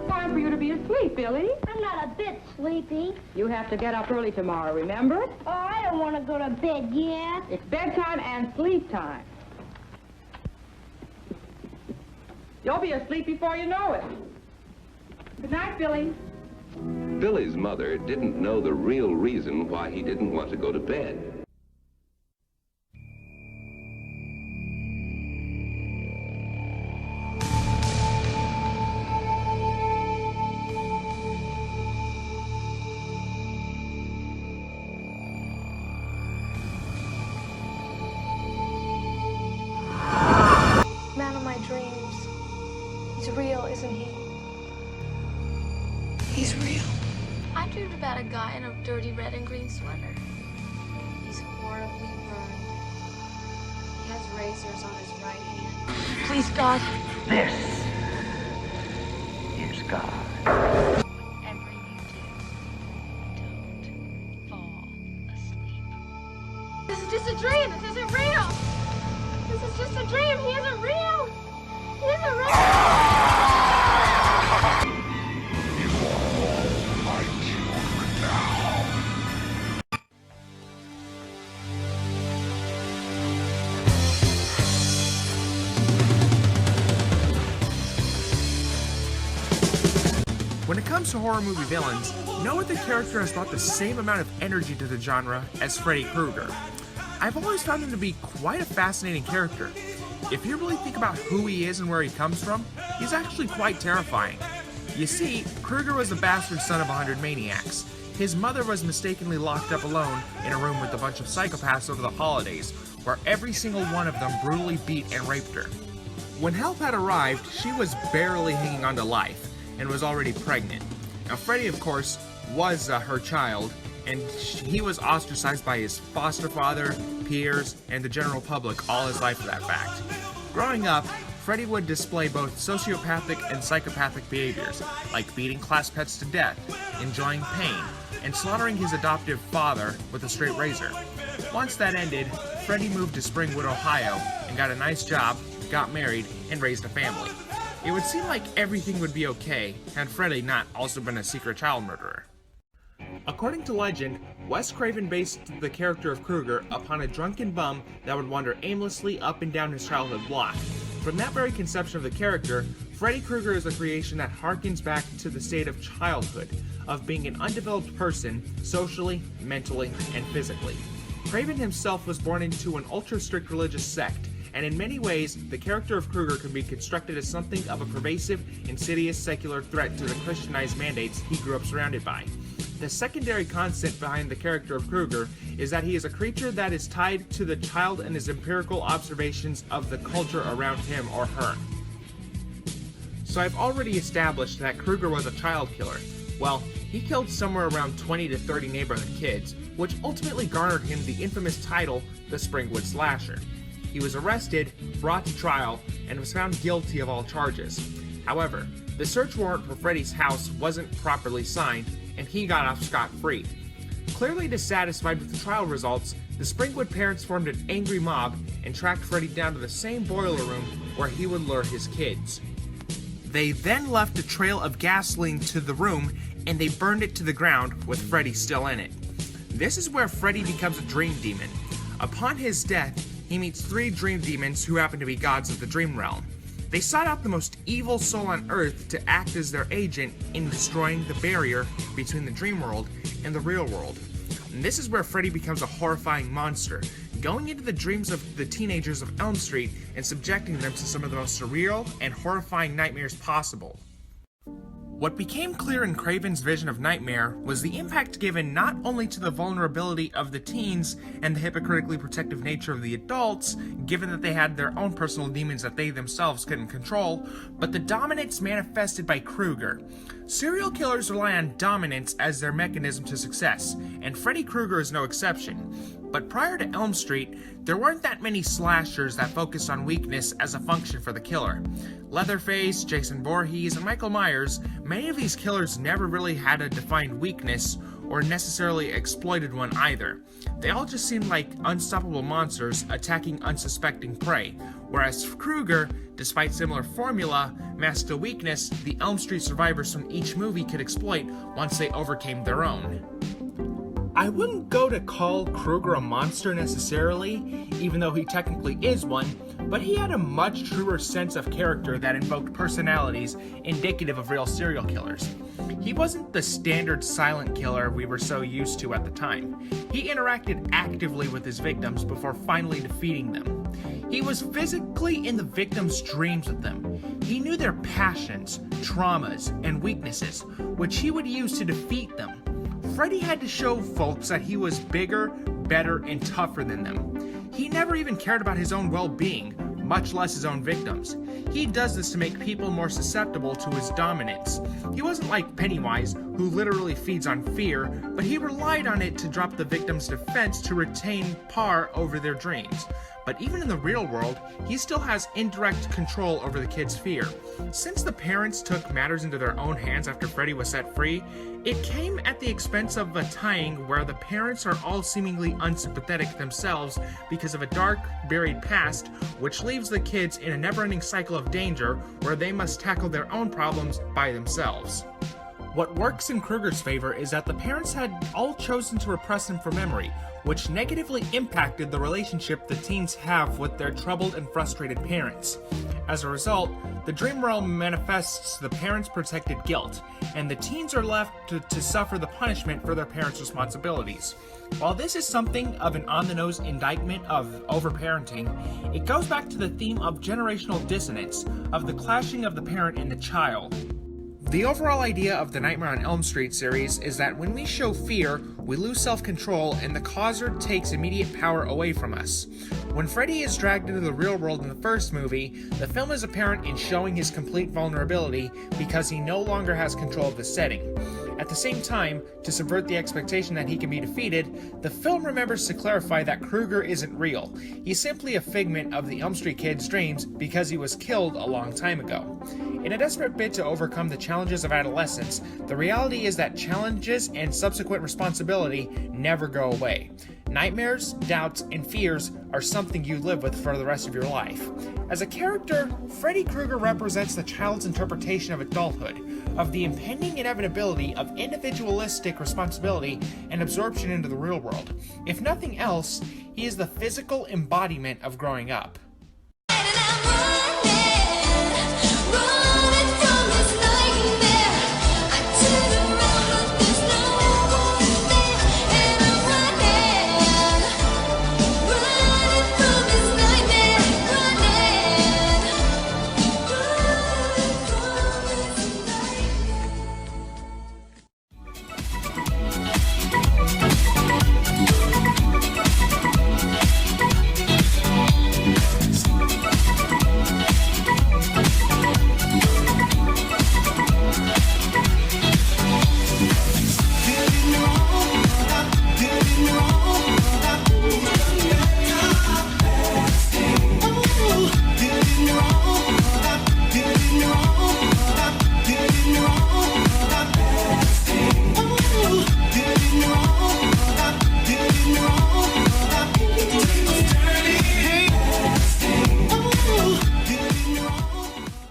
Time for you to be asleep, Billy. I'm not a bit sleepy. You have to get up early tomorrow, remember? Oh, I don't want to go to bed yet. It's bedtime and sleep time. You'll be asleep before you know it. Good night, Billy. Billy's mother didn't know the real reason why he didn't want to go to bed. Man of my dreams. He's real, isn't he? He's real. I dreamed about a guy in a dirty red and green sweater. He's horribly burned. He has razors on his right hand. Please, God. This is God. Whatever you do, don't fall asleep. This is just a dream. This isn't real. This is just a dream. He isn't real. He isn't real. When it comes to horror movie villains, no other character has brought the same amount of energy to the genre as Freddy Krueger. I've always found him to be quite a fascinating character. If you really think about who he is and where he comes from, he's actually quite terrifying. You see, Krueger was the bastard son of 100 maniacs. His mother was mistakenly locked up alone in a room with a bunch of psychopaths over the holidays, where every single one of them brutally beat and raped her. When help had arrived, she was barely hanging on to life, and was already pregnant. Now Freddy, of course, was her child, and he was ostracized by his foster father, peers, and the general public all his life for that fact. Growing up, Freddy would display both sociopathic and psychopathic behaviors, like beating class pets to death, enjoying pain, and slaughtering his adoptive father with a straight razor. Once that ended, Freddy moved to Springwood, Ohio, and got a nice job, got married, and raised a family. It would seem like everything would be okay had Freddy not also been a secret child murderer. According to legend, Wes Craven based the character of Krueger upon a drunken bum that would wander aimlessly up and down his childhood block. From that very conception of the character, Freddy Krueger is a creation that harkens back to the state of childhood, of being an undeveloped person, socially, mentally, and physically. Craven himself was born into an ultra-strict religious sect, and in many ways, the character of Krueger can be constructed as something of a pervasive, insidious secular threat to the Christianized mandates he grew up surrounded by. The secondary concept behind the character of Krueger is that he is a creature that is tied to the child and his empirical observations of the culture around him or her. So I've already established that Krueger was a child killer. Well, he killed somewhere around 20 to 30 neighborhood kids, which ultimately garnered him the infamous title, the Springwood Slasher. He was arrested, brought to trial, and was found guilty of all charges. However, the search warrant for Freddy's house wasn't properly signed, and he got off scot-free. Clearly dissatisfied with the trial results, the Springwood parents formed an angry mob and tracked Freddy down to the same boiler room where he would lure his kids. They then left a trail of gasoline to the room, and they burned it to the ground with Freddy still in it. This is where Freddy becomes a dream demon. Upon his death, he meets 3 dream demons who happen to be gods of the dream realm. They sought out the most evil soul on Earth to act as their agent in destroying the barrier between the dream world and the real world. And this is where Freddy becomes a horrifying monster, going into the dreams of the teenagers of Elm Street and subjecting them to some of the most surreal and horrifying nightmares possible. What became clear in Craven's vision of Nightmare was the impact given not only to the vulnerability of the teens and the hypocritically protective nature of the adults, given that they had their own personal demons that they themselves couldn't control, but the dominance manifested by Krueger. Serial killers rely on dominance as their mechanism to success, and Freddy Krueger is no exception. But prior to Elm Street, there weren't that many slashers that focused on weakness as a function for the killer. Leatherface, Jason Voorhees, and Michael Myers, many of these killers never really had a defined weakness or necessarily exploited one either. They all just seemed like unstoppable monsters attacking unsuspecting prey, whereas Krueger, despite similar formula, masked a weakness the Elm Street survivors from each movie could exploit once they overcame their own. I wouldn't go to call Krueger a monster necessarily, even though he technically is one, but he had a much truer sense of character that invoked personalities indicative of real serial killers. He wasn't the standard silent killer we were so used to at the time. He interacted actively with his victims before finally defeating them. He was physically in the victims' dreams with them. He knew their passions, traumas, and weaknesses, which he would use to defeat them. Freddy had to show folks that he was bigger, better, and tougher than them. He never even cared about his own well-being, much less his own victims. He does this to make people more susceptible to his dominance. He wasn't like Pennywise, who literally feeds on fear, but he relied on it to drop the victim's defense to retain power over their dreams. But even in the real world, he still has indirect control over the kids' fear. Since the parents took matters into their own hands after Freddy was set free, it came at the expense of a tying where the parents are all seemingly unsympathetic themselves because of a dark, buried past, which leaves the kids in a never-ending cycle of danger where they must tackle their own problems by themselves. What works in Krueger's favor is that the parents had all chosen to repress him from memory, which negatively impacted the relationship the teens have with their troubled and frustrated parents. As a result, the dream realm manifests the parents' protected guilt, and the teens are left to suffer the punishment for their parents' responsibilities. While this is something of an on-the-nose indictment of overparenting, it goes back to the theme of generational dissonance, of the clashing of the parent and the child. The overall idea of the Nightmare on Elm Street series is that when we show fear, we lose self-control and the causer takes immediate power away from us. When Freddy is dragged into the real world in the first movie, the film is apparent in showing his complete vulnerability because he no longer has control of the setting. At the same time, to subvert the expectation that he can be defeated, the film remembers to clarify that Krueger isn't real. He's simply a figment of the Elm Street kids' dreams because he was killed a long time ago. In a desperate bid to overcome the challenges of adolescence, the reality is that challenges and subsequent responsibility never go away. Nightmares, doubts, and fears are something you live with for the rest of your life. As a character, Freddy Krueger represents the child's interpretation of adulthood, of the impending inevitability of individualistic responsibility and absorption into the real world. If nothing else, he is the physical embodiment of growing up. And I'm running.